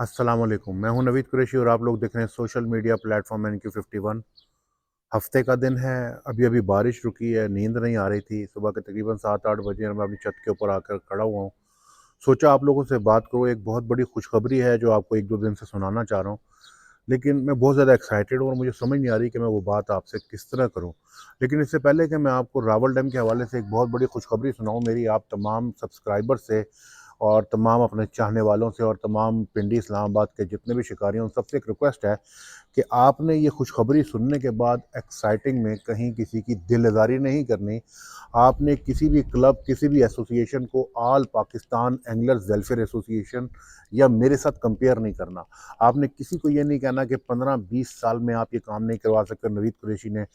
अस्सलाम वालेकुम। मैं हूं नवीद कुरैशी और आप लोग देख रहे हैं सोशल मीडिया प्लेटफॉर्म NQ51। हफ्ते का दिन है। अभी अभी बारिश रुकी है, नींद नहीं आ रही थी। सुबह के तकरीबन 7-8 बजे और मैं अपनी छत के ऊपर आकर खड़ा हुआ हूँ। सोचा आप लोगों से बात करूँ। एक बहुत बड़ी खुशखबरी है जो आपको 1-2 दिन से सुनाना चाह रहा हूँ। लेकिन मैं बहुत ज़्यादा एक्साइटेड हूँ और मुझे समझ नहीं आ रही कि मैं वो बात आपसे किस तरह करूँ। लेकिन इससे पहले कि मैं आपको रावल डैम के हवाले से एक बहुत बड़ी खुशखबरी सुनाऊँ, मेरी आप तमाम सब्सक्राइबर से और तमाम अपने चाहने वालों से और तमाम पिंडी इस्लामाबाद के जितने भी शिकारी हैं उन सबसे एक रिक्वेस्ट है कि आपने ये खुशखबरी सुनने के बाद एक्साइटिंग में कहीं किसी की दिल आज़ारी नहीं करनी। आपने किसी भी क्लब, किसी भी एसोसिएशन को all Pakistan anglers welfare association या मेरे साथ कंपेयर नहीं करना। आपने किसी को ये नहीं कहना कि 15-20 साल में आप ये काम नहीं करवा सकते। नवीद कुरैशी ने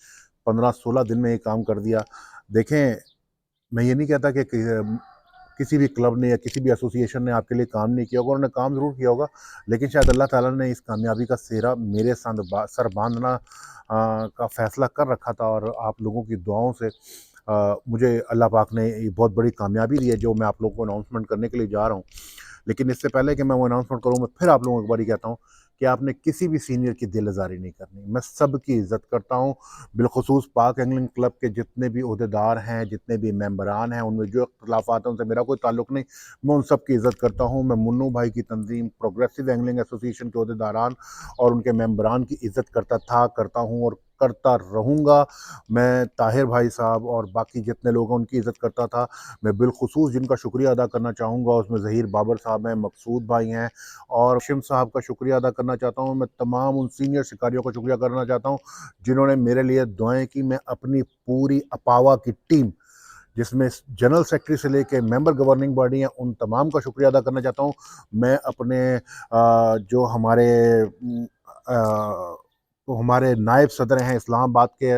15-16 दिन में ये काम कर दिया। देखें, मैं ये नहीं कहता कि किसी भी क्लब ने या किसी भी एसोसिएशन ने आपके लिए काम नहीं किया होगा। उन्होंने काम ज़रूर किया होगा, लेकिन शायद अल्लाह ताला ने इस कामयाबी का सेहरा मेरे सर बांधना का फ़ैसला कर रखा था और आप लोगों की दुआओं से मुझे अल्लाह पाक ने ये बहुत बड़ी कामयाबी दी है जो मैं आप लोगों को अनाउंसमेंट करने के लिए जा रहा हूँ। लेकिन इससे पहले कि मैं वो अनाउंसमेंट करूँ, मैं फिर आप लोगों को एक बारी कहता हूँ कि आपने किसी भी सीनियर की दिल आज़ारी नहीं करनी। मैं सबकी इज़्ज़त करता हूँ, बिलख़ुसूस पाक एंगलिंग क्लब के जितने भी ओहदेदार हैं, जितने भी मेंबरान हैं, उनमें जो इख्तिलाफ़ात हैं उनसे मेरा कोई ताल्लुक नहीं। मैं उन सब की इज़्ज़त करता हूँ। मैं मुन्नू भाई की तंज़ीम प्रोग्रेसिव एंगलिंग एसोसिएशन के ओहदेदारान और उनके मेंबरान की इज़्ज़त करता था, करता हूँ और करता रहूँगा। मैं ताहिर भाई साहब और बाकी जितने लोग हैं उनकी इज़्ज़त करता था। मैं बिलख़ुसूस जिनका शुक्रिया अदा करना चाहूँगा उसमें ज़हीर बाबर साहब हैं, मकसूद भाई हैं और शिम साहब का शुक्रिया अदा करना चाहता हूँ। मैं तमाम उन सीनियर शिकारियों का शुक्रिया करना चाहता हूँ जिन्होंने मेरे लिए दुआएँ की। मैं अपनी पूरी अपावा की टीम, जिसमें जनरल सेक्रेटरी से लेके मेंबर गवर्निंग बॉडी हैं, उन तमाम का शुक्रिया अदा करना चाहता हूँ। मैं अपने जो हमारे नायब सदर हैं इस्लामाबाद के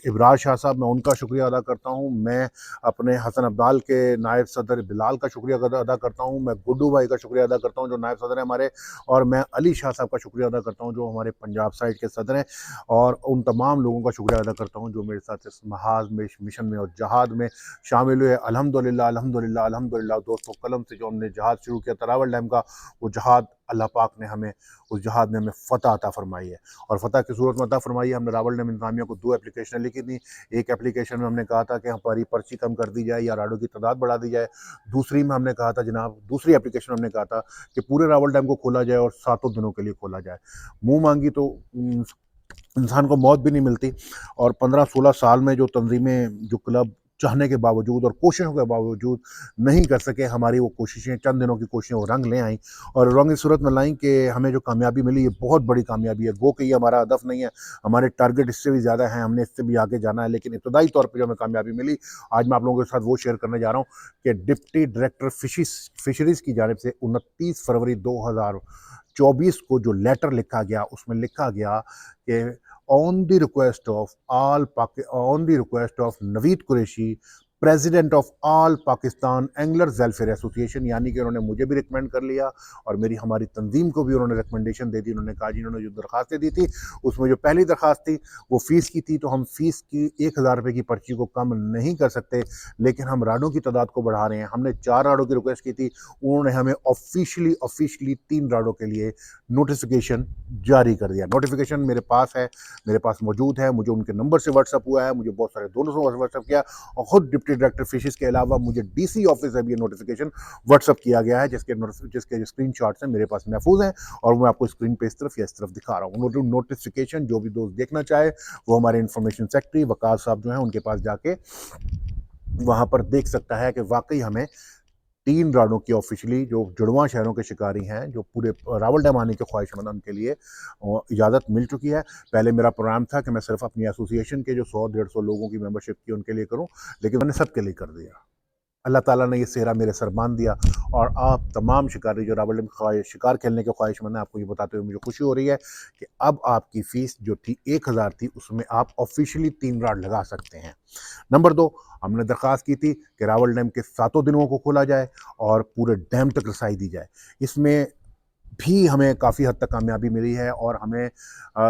इबरार शाह साहब, मैं उनका शुक्रिया अदा करता हूँ। मैं अपने हसन अब्दाल के नायब सदर बिलाल का शुक्रिया अदा करता हूँ। मैं गुड्डू भाई का शुक्रिया अदा करता हूँ जो नायब सदर हैं हमारे, और मैं अली शाह साहब का शुक्रिया अदा करता हूँ जो हमारे पंजाब साइड के सदर हैं, और उन तमाम लोगों का शुक्रिया अदा करता हूँ जो मेरे साथ इस महाज में, इस मिशन में और जहाद में शामिल हुए। अल्हम्दुलिल्लाह अल्हम्दुलिल्लाह अल्हम्दुलिल्लाह दोस्तों, कलम से जो हमने जहाद शुरू किया तरावल डैम का, वो जहाद अल्लाह पाक ने हमें उस जहाद में हमें फ़तह अता फ़रमाई है और फ़तह की सूरत में अता फ़रमाई है। हमने रावल डैम इंतज़ामिया को 2 एप्लीकेशन लिखी थी। एक एप्लीकेशन में हमने कहा था कि हमारी पर्ची कम कर दी जाए या राडो की तादाद बढ़ा दी जाए। दूसरी में हमने कहा था जनाब, दूसरी एप्लीकेशन में हमने कहा था कि पूरे रावल डैम को खोला जाए और 7 दिनों के लिए खोला जाए। मुँह मांगी तो इंसान को मौत भी नहीं मिलती, और 15-16 साल में जो तंजीमें, जो क्लब चाहने के बावजूद और कोशिशों के बावजूद नहीं कर सके, हमारी वो कोशिशें, चंद दिनों की कोशिशें वो रंग ले आईं और रंग इस सूरत में लाईं कि हमें जो कामयाबी मिली ये बहुत बड़ी कामयाबी है। गो कि ये हमारा हदफ नहीं है, हमारे टारगेट इससे भी ज़्यादा हैं, हमने इससे भी आगे जाना है, लेकिन इब्तदाई तौर पर जो हमें कामयाबी मिली, आज मैं आप लोगों के साथ वो शेयर करने जा रहा हूँ कि डिप्टी डायरेक्टर फिशरीज़ की जानिब से 29 फरवरी 2024 को जो लेटर लिखा गया, उसमें लिखा गया कि on the request of Naveed Qureshi, president of all Pakistan anglers welfare association, यानी कि उन्होंने मुझे भी रिकमेंड कर लिया और मेरी हमारी तंजीम को भी उन्होंने रिकमेंडेशन दे दी। उन्होंने कहा जी, इन्होंने जो दरखास्तें दी थी उसमें जो पहली दरखास्त थी वो फ़ीस की थी, तो हम फ़ीस की 1000 रुपये की पर्ची को कम नहीं कर सकते, लेकिन हम राडों की तादाद को बढ़ा रहे हैं। हमने 4 राडों की रिक्वेस्ट की थी, उन्होंने हमें ऑफिशियली 3 राडों के लिए नोटिफिकेशन जारी कर दिया। नोटिफिकेशन मेरे पास है, मेरे पास मौजूद है, मुझे उनके नंबर से व्हाट्सअप हुआ है, मुझे बहुत सारे दोस्तों से व्हाट्सअप किया और ख़ुद डिप्टी डायरेक्टर फिशेस के अलावा मुझे डीसी ऑफिस से भी ये नोटिफिकेशन व्हाट्सअप किया गया है, जिसके स्क्रीनशॉट्स हैं मेरे पास महफूज हैं और मैं आपको स्क्रीन पे इस तरफ या इस तरफ दिखा रहा हूँ। नोटिफिकेशन जो भी दोस्त देखना चाहे वो हमारे इंफॉर्मेशन सेक्रेटरी वकार साहब जो हैं उनके पास जाके वहाँ पर देख सकता है कि वाकई हमें 3 राडों की ऑफिशियली, जो जुड़वां शहरों के शिकारी हैं, जो पूरे रावल डैम आने के ख्वाहिशमंद, उनके लिए इजाज़त मिल चुकी है। पहले मेरा प्रोग्राम था कि मैं सिर्फ अपनी एसोसिएशन के जो 100-150 लोगों की मेंबरशिप की उनके लिए करूं, लेकिन मैंने सबके लिए कर दिया। अल्लाह ताला ने ये सेहरा मेरे सर बांध दिया और आप तमाम शिकारी जो रावल डैम शिकार खेलने के ख्वाहिशमंद हैं, आपको ये बताते हुए मुझे खुशी हो रही है कि अब आपकी फ़ीस जो थी 1000 थी, उसमें आप ऑफिशियली 3 राड लगा सकते हैं। नंबर 2, हमने दरख्वास्त की थी कि रावल डैम के 7 दिनों को खोला जाए और पूरे डैम तक रसाई दी जाए। इसमें भी हमें काफ़ी हद तक कामयाबी मिली है और हमें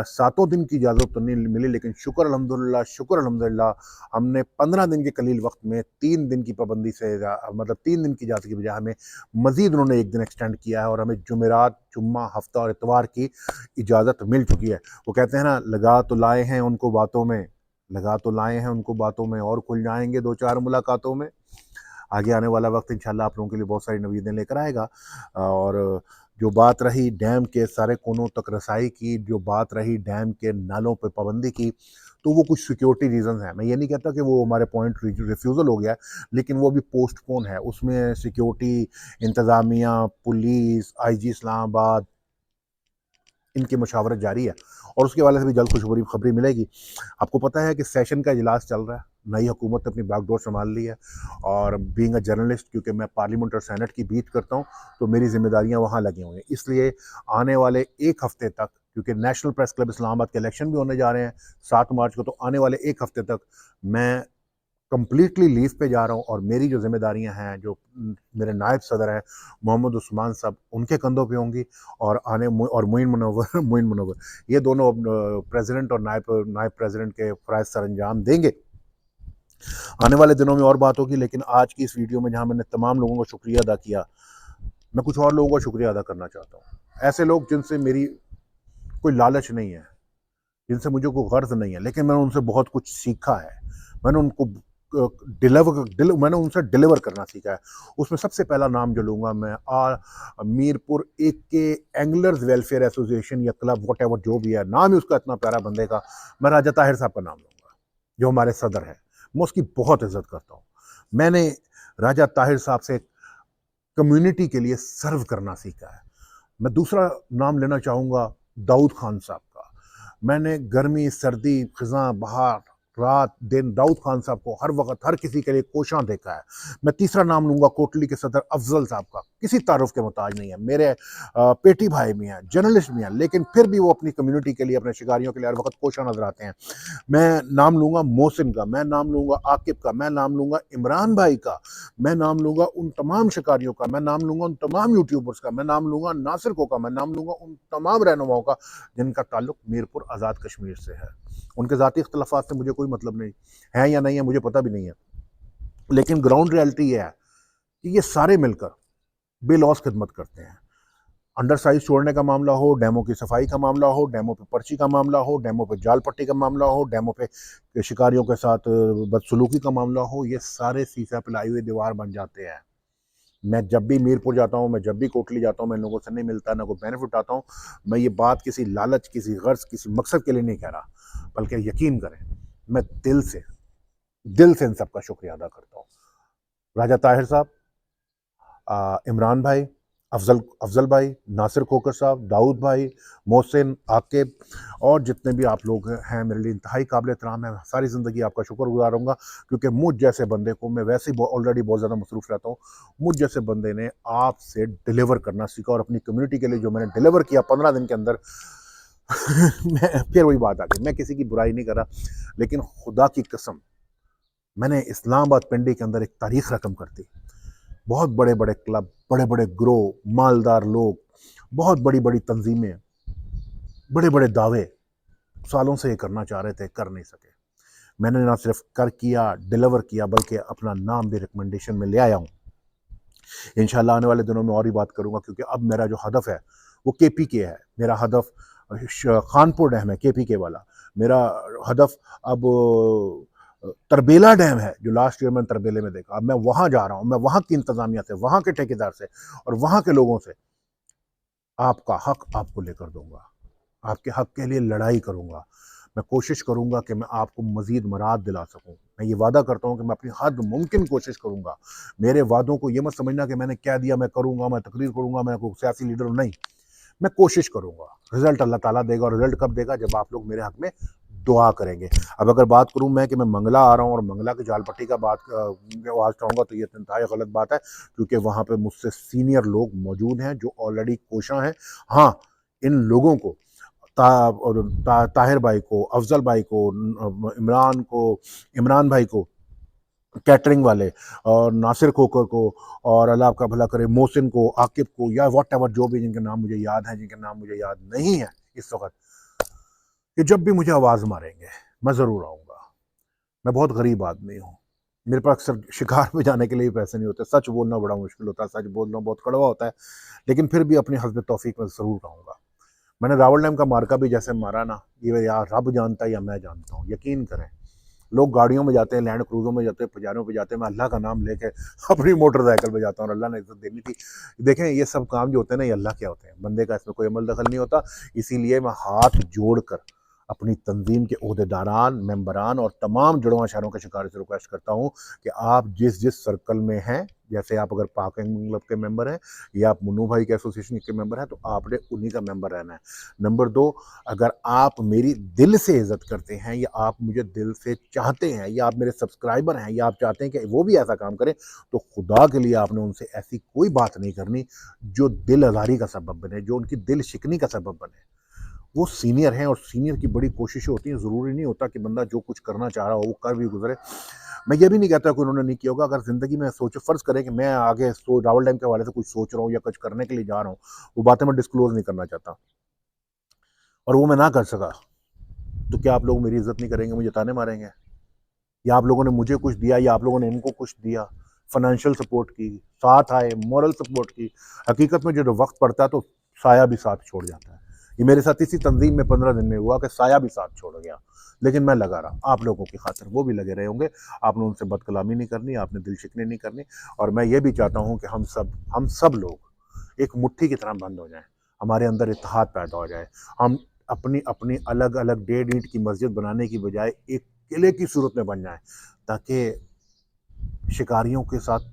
7 दिन की इजाज़त तो नहीं मिली, लेकिन शुक्र अल्हम्दुलिल्लाह हमने 15 दिन के कलील वक्त में 3 दिन की पाबंदी से मतलब 3 दिन की इजाज़त की बजाय हमें मज़ीद उन्होंने 1 दिन एक्सटेंड किया है और हमें जुमेरात, जुम्मा, हफ्ता और इतवार की इजाज़त मिल चुकी है। वो कहते हैं ना, लगा तो लाए हैं उनको बातों में, लगा तो लाए हैं उनको बातों में और खुल जाएँगे 2-4 मुलाकातों में। आगे आने वाला वक्त इंशाल्लाह आप लोगों के लिए बहुत सारी नवीदें लेकर आएगा। और जो बात रही डैम के सारे कोनों तक रसाई की, जो बात रही डैम के नालों पे पाबंदी की, तो वो कुछ सिक्योरिटी रीज़न्स हैं। मैं ये नहीं कहता कि वो हमारे पॉइंट रिफ्यूज़ल हो गया है, लेकिन वो अभी पोस्टपोन है। उसमें सिक्योरिटी, इंतज़ामिया, पुलिस, आईजी इस्लामाबाद, इनकी मशावरत जारी है और उसके हवाले से भी जल्द खुशखबरी खबरी मिलेगी। आपको पता है कि सेशन का इजलास चल रहा है, नई हुकूमत ने अपनी बागडोर संभाल ली है और बीइंग अ जर्नलिस्ट, क्योंकि मैं पार्लियामेंट और सेनेट की बीट करता हूँ, तो मेरी जिम्मेदारियाँ वहाँ लगी हुई हैं। इसलिए आने वाले 1 हफ्ते तक, क्योंकि नेशनल प्रेस क्लब इस्लामाबाद के इलेक्शन भी होने जा रहे हैं 7 मार्च को, तो आने वाले 1 हफ्ते तक मैं कंप्लीटली लीव पे जा रहा हूँ और मेरी जो जिम्मेदारियां हैं, जो मेरे नायब सदर हैं मोहम्मद उस्मान साहब, उनके कंधों पे होंगी और मोइन मुनव्वर मोइन मुनव्वर, ये दोनों प्रेसिडेंट और नायब नायब प्रेसिडेंट के फ़राइज़ सर अंजाम देंगे। आने वाले दिनों में और बात होगी, लेकिन आज की इस वीडियो में जहाँ मैंने तमाम लोगों का शुक्रिया अदा किया, मैं कुछ और लोगों का शुक्रिया अदा करना चाहता हूँ। ऐसे लोग जिनसे मेरी कोई लालच नहीं है, जिनसे मुझे कोई गर्ज नहीं है, लेकिन मैंने उनसे बहुत कुछ सीखा है। मैंने उनको मैंने उनसे डिलीवर करना सीखा है। उसमें सबसे पहला नाम जो लूँगा मैं, मीरपुर एक के एंगलर्स वेलफेयर एसोसिएशन या क्लब, वट एवर जो भी है, नाम ही उसका इतना प्यारा बंदे का, मैं राजा ताहिर साहब का नाम लूँगा, जो हमारे सदर हैं। मैं उसकी बहुत इज्जत करता हूँ। मैंने राजा ताहिर साहब से कम्युनिटी के लिए सर्व करना सीखा है। मैं दूसरा नाम लेना चाहूँगा दाऊद खान साहब का। मैंने गर्मी, सर्दी, ख़ज़ां, बहार, रात, दिन दाऊद खान साहब को हर वक़्त हर किसी के लिए कोशां देखा है। मैं तीसरा नाम लूँगा कोटली के सदर अफ़ज़ल साहब का। किसी तारुफ़ के मोहताज नहीं है, मेरे पेटी भाई भी हैं, जर्नलिस्ट भी हैं, लेकिन फिर भी वो अपनी कम्युनिटी के लिए, अपने शिकारियों के लिए हर वक़्त कोशां नज़र आते हैं। मैं नाम लूँगा मोहसिन का, मैं नाम लूँगा आकिब का, मैं नाम लूँगा इमरान भाई का, मैं नाम लूँगा उन तमाम शिकारियों का, मैं नाम लूँगा उन तमाम यूट्यूबर्स का, मैं नाम लूँगा नासिर को का, मैं नाम लूँगा उन तमाम रहनुमाओं का जिनका ताल्लुक मीरपुर आज़ाद कश्मीर से है। उनके ज़ाती इख्तलाफात से मुझे कोई मतलब नहीं है, या नहीं है मुझे पता भी नहीं है, लेकिन ग्राउंड रियलिटी ये है कि ये सारे मिलकर बेलौस खिदमत करते हैं। अंडर साइज छोड़ने का मामला हो, डैमों की सफाई का मामला हो, डैमों पे पर्ची का मामला हो, डैमों पे जाल पट्टी का मामला हो, डैमों पे शिकारियों के साथ बदसलूकी का मामला हो, ये सारे सीसा पिलाई हुई दीवार बन जाते हैं। मैं जब भी मीरपुर जाता हूँ, मैं जब भी कोटली जाता हूँ, मैं लोगों से नहीं मिलता, ना कोई बेनिफिट उठाता हूँ। मैं ये बात किसी लालच, किसी गर्ज, किसी मकसद के लिए नहीं कह रहा, बल्कि यकीन करें, मैं दिल से इन सबका शुक्रिया अदा करता हूँ। राजा ताहिर साहब, इमरान भाई, अफजल भाई, नासिर खोकर साहब, दाऊद भाई, मोहसिन, आकिब और जितने भी आप लोग हैं, मेरे लिए इंतहाई काबिल एहतराम है। सारी ज़िंदगी आपका शुक्रगुजार रहूँगा, क्योंकि मुझ जैसे बंदे को, मैं वैसे ही ऑलरेडी बहुत ज़्यादा मसरूफ़ रहता हूँ, मुझ जैसे बंदे ने आपसे डिलीवर करना सीखा और अपनी कम्युनिटी के लिए जो मैंने डिलीवर किया 15 दिन के अंदर मैं फिर वही बात आ गई, मैं किसी की बुराई नहीं कर रहा, लेकिन खुदा की कसम, मैंने इस्लामाबाद पिंडी के अंदर एक तारीख रकम कर दी। बहुत बड़े बड़े क्लब, बड़े बड़े ग्रोह, मालदार लोग, बहुत बड़ी बड़ी तंजीमें, बड़े बड़े दावे सालों से ये करना चाह रहे थे, कर नहीं सके। मैंने ना सिर्फ कर किया, डिलीवर किया, बल्कि अपना नाम भी रिकमेंडेशन में ले आया हूँ। इंशाल्लाह आने वाले दिनों में और ही बात करूँगा, क्योंकि अब मेरा जो हदफ है वो KPK है। मेरा हदफ खानपुर डैम है, KPK वाला। मेरा हदफ अब तरबेला डैम है, जो लास्ट ईयर मैंने तरबेले में देखा। अब मैं वहाँ जा रहा हूँ, मैं वहाँ की इंतज़ामिया से, वहाँ के ठेकेदार से और वहाँ के लोगों से आपका हक आपको लेकर दूंगा, आपके हक के लिए लड़ाई करूँगा। मैं कोशिश करूँगा कि मैं आपको मज़ीद मराद दिला सकूँ। मैं ये वादा करता हूँ कि मैं अपनी हद मुमकिन कोशिश करूँगा। मेरे वादों को ये मत समझना कि मैंने कह दिया मैं करूँगा, मैं तकरीर करूँगा, मैं कोई सियासी लीडर हूँ, नहीं। मैं कोशिश करूँगा। रिज़ल्ट अल्लाह ताला देगा, और रिज़ल्ट कब देगा? जब आप लोग मेरे हक़ में दुआ करेंगे। अब अगर बात करूँ मैं कि मैं मंगला आ रहा हूँ और मंगला की जाल पट्टी का बात आवाज़ उठाऊँगा, तो ये इंतहाई गलत बात है, क्योंकि वहाँ पे मुझसे सीनियर लोग मौजूद हैं जो ऑलरेडी कोशां हैं। हाँ, इन लोगों को ताहिर भाई को, अफजल भाई को, इमरान भाई को कैटरिंग वाले, और नासिर खोकर को, और अल्लाह आपका भला करे मोहसिन को, आकिब को, या वॉट एवर जो भी जिनके नाम मुझे याद हैं, जिनके नाम मुझे याद नहीं है इस वक्त, कि जब भी मुझे आवाज़ मारेंगे मैं ज़रूर आऊँगा। मैं बहुत गरीब आदमी हूँ, मेरे पास अक्सर शिकार पे जाने के लिए भी पैसे नहीं होते, सच बोलना बड़ा मुश्किल होता है, सच बोलना बहुत कड़वा होता है, लेकिन फिर भी अपनी हस्ब तौफीक में ज़रूर आऊँगा। मैंने रावल डैम का मार्का भी जैसे मारा ना, ये या रब जानता है या मैं जानता हूँ, यकीन करें। लोग गाड़ियों में जाते हैं, लैंड क्रूजों में जाते हैं, पजारों पे जाते हैं, मैं अल्लाह का नाम लेके अपनी मोटरसाइकिल पे जाता हूँ, और अल्लाह ने इज्जत देनी थी। देखें ये सब काम जो होते हैं ना, ये अल्लाह के होते हैं, बंदे का इसमें कोई अमल दखल नहीं होता। इसीलिए मैं हाथ जोड़ कर अपनी तंजीम के ओहदेदारान, मेंबरान और तमाम जुड़वा शहरों के शिकारी से रिक्वेस्ट करता हूँ कि आप जिस जिस सर्कल में हैं, जैसे आप अगर पाक एंगल क्लब के मेंबर हैं या आप मुन्नू भाई के एसोसिएशन के मेंबर हैं, तो आपने उन्हीं का मेंबर रहना है। नंबर 2, अगर आप मेरी दिल से इज्जत करते हैं, या आप मुझे दिल से चाहते हैं, या आप मेरे सब्सक्राइबर हैं, या आप चाहते हैं कि वो भी ऐसा काम करें, तो खुदा के लिए आपने उनसे ऐसी कोई बात नहीं करनी जो दिल आज़ारी का सबब बने, जो उनकी दिल शिकनी का सबब बने। वो सीनियर हैं, और सीनियर की बड़ी कोशिशें होती हैं, ज़रूरी नहीं होता कि बंदा जो कुछ करना चाह रहा हो वो कर भी गुजरे। मैं ये भी नहीं कहता कि उन्होंने नहीं किया होगा। अगर ज़िंदगी में सोचो, फ़र्ज़ करें कि मैं आगे रावल डैम के हवाले से कुछ सोच रहा हूँ या कुछ करने के लिए जा रहा हूँ, वो बातें मैं डिस्क्लोज़ नहीं करना चाहता, और वो मैं ना कर सका, तो क्या आप लोग मेरी इज़्ज़त नहीं करेंगे, मुझे ताने मारेंगे? या आप लोगों ने मुझे कुछ दिया, या आप लोगों ने इनको कुछ दिया, फाइनेंशियल सपोर्ट की, साथ आए, मॉरल सपोर्ट की। हकीकत में जो वक्त पड़ता है तो साया भी साथ छोड़ जाता है। ये मेरे साथ इसी तंजीम में 15 दिन में हुआ कि साया भी साथ छोड़ गया, लेकिन मैं लगा रहा। आप लोगों की खातिर वो भी लगे रहे होंगे। आपने उनसे बदकलामी नहीं करनी, आपने दिल शिकने नहीं करनी, और मैं ये भी चाहता हूँ कि हम सब लोग एक मुट्ठी की तरह बंद हो जाएं, हमारे अंदर इत्तेहाद पैदा हो जाए। हम अपनी अपनी अलग अलग 1.5 ईंट की मस्जिद बनाने की बजाय एक किले की सूरत में बन जाए, ताकि शिकारियों के साथ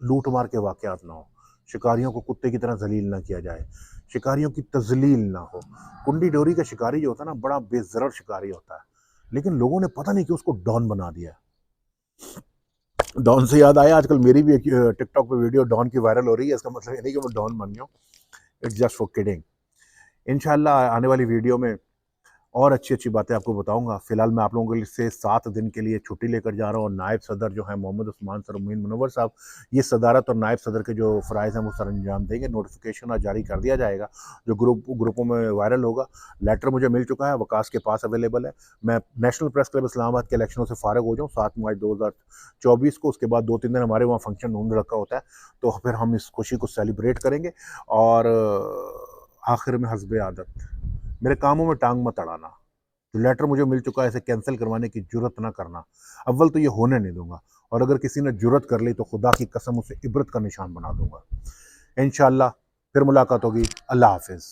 लूट मार के वाकयात ना हो, शिकारियों को कुत्ते की तरह जलील ना किया जाए, शिकारियों की तजलील ना हो। कुंडी डोरी का शिकारी जो होता है ना, बड़ा बेजरर शिकारी होता है, लेकिन लोगों ने पता नहीं कि उसको डॉन बना दिया। डॉन से याद आया, आजकल मेरी भी एक टिकटॉक पे वीडियो डॉन की वायरल हो रही है। इसका मतलब ये नहीं कि मैं डॉन बन गया हूँ, इट्स जस्ट फॉर किडिंग। इंशाल्लाह आने वाली वीडियो में और अच्छी-अच्छी बातें आपको बताऊँगा। फ़िलहाल मैं आप लोगों के लिए से 7 दिन के लिए छुट्टी लेकर जा रहा हूँ, और नायब सदर जो हैं मोहम्मद उस्मान सर मुइन मुनव्वर साहब, ये सदारत और नायब सदर के जो फ़राइज़ हैं वो सर अंजाम देंगे। नोटिफ़िकेशन आज जारी कर दिया जाएगा, जो ग्रुपों में वायरल होगा। लेटर मुझे मिल चुका है, वकास के पास अवेलेबल है। मैं नेशनल प्रेस क्लब इस्लामाबाद के इलेक्शनों से फ़ारिग हो जाऊँ 7 मार्च 2024 को, उसके बाद 2-3 दिन हमारे वहाँ फंक्शन ढूँढ रखा होता है, तो फिर हम इस खुशी को सेलिब्रेट करेंगे। और आखिर में हस्बे आदत, मेरे कामों में टांग मत अड़ाना। जो लेटर मुझे मिल चुका है इसे कैंसिल करवाने की जुर्रत ना करना। अव्वल तो ये होने नहीं दूंगा, और अगर किसी ने जुर्रत कर ली तो खुदा की कसम उसे इबरत का निशान बना दूंगा। इंशाल्लाह फिर मुलाकात होगी। अल्लाह हाफिज़।